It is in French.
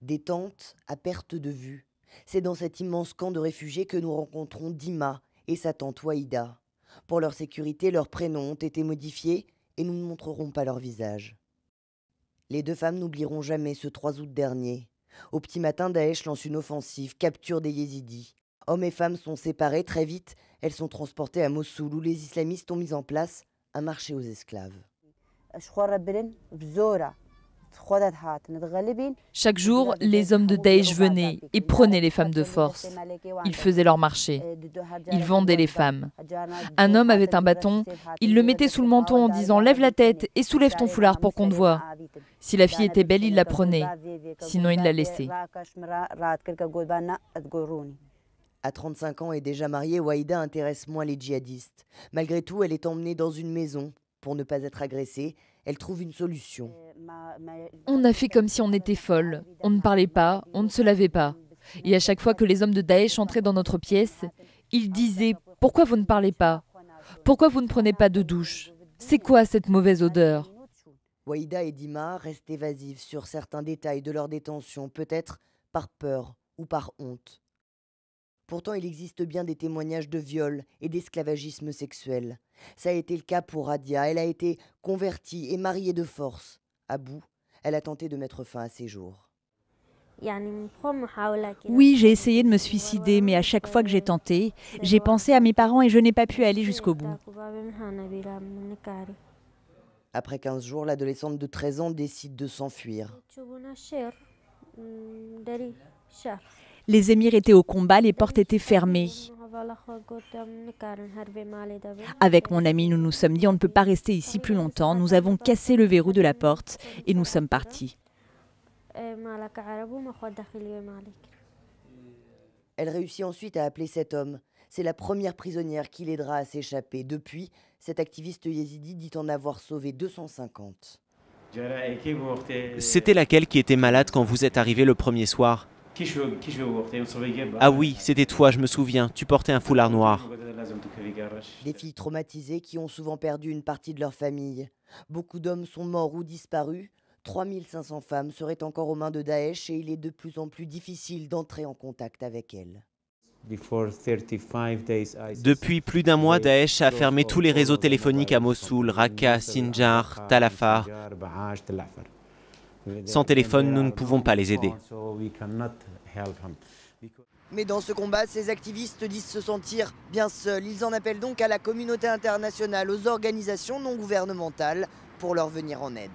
Des tentes à perte de vue. C'est dans cet immense camp de réfugiés que nous rencontrons Dima et sa tante Waïda. Pour leur sécurité, leurs prénoms ont été modifiés et nous ne montrerons pas leur visage. Les deux femmes n'oublieront jamais ce 3 août dernier. Au petit matin, Daesh lance une offensive, capture des Yézidis. Hommes et femmes sont séparés très vite. Elles sont transportées à Mossoul où les islamistes ont mis en place un marché aux esclaves. Chaque jour, les hommes de Daesh venaient et prenaient les femmes de force. Ils faisaient leur marché. Ils vendaient les femmes. Un homme avait un bâton, il le mettait sous le menton en disant « Lève la tête et soulève ton foulard pour qu'on te voie ». Si la fille était belle, il la prenait. Sinon, il la laissait. À 35 ans et déjà mariée, Waïda intéresse moins les djihadistes. Malgré tout, elle est emmenée dans une maison. Pour ne pas être agressée, elle trouve une solution. On a fait comme si on était folle. On ne parlait pas, on ne se lavait pas. Et à chaque fois que les hommes de Daesh entraient dans notre pièce, ils disaient « Pourquoi vous ne parlez pas? Pourquoi vous ne prenez pas de douche? C'est quoi cette mauvaise odeur ?» Waïda et Dima restent évasives sur certains détails de leur détention, peut-être par peur ou par honte. Pourtant, il existe bien des témoignages de viol et d'esclavagisme sexuel. Ça a été le cas pour Radia. Elle a été convertie et mariée de force. À bout, elle a tenté de mettre fin à ses jours. Oui, j'ai essayé de me suicider, mais à chaque fois que j'ai tenté, j'ai pensé à mes parents et je n'ai pas pu aller jusqu'au bout. Après 15 jours, l'adolescente de 13 ans décide de s'enfuir. Les émirs étaient au combat, les portes étaient fermées. Avec mon ami, nous nous sommes dit on ne peut pas rester ici plus longtemps. Nous avons cassé le verrou de la porte et nous sommes partis. Elle réussit ensuite à appeler cet homme. C'est la première prisonnière qui l'aidera à s'échapper. Depuis, cet activiste yézidi dit en avoir sauvé 250. C'était laquelle qui était malade quand vous êtes arrivé le premier soir? Ah oui, c'était toi, je me souviens. Tu portais un foulard noir. Des filles traumatisées qui ont souvent perdu une partie de leur famille. Beaucoup d'hommes sont morts ou disparus. 3500 femmes seraient encore aux mains de Daesh et il est de plus en plus difficile d'entrer en contact avec elles. Depuis plus d'un mois, Daesh a fermé tous les réseaux téléphoniques à Mossoul, Raqqa, Sinjar, Tal Afar. Sans téléphone, nous ne pouvons pas les aider. Mais dans ce combat, ces activistes disent se sentir bien seuls. Ils en appellent donc à la communauté internationale, aux organisations non gouvernementales pour leur venir en aide.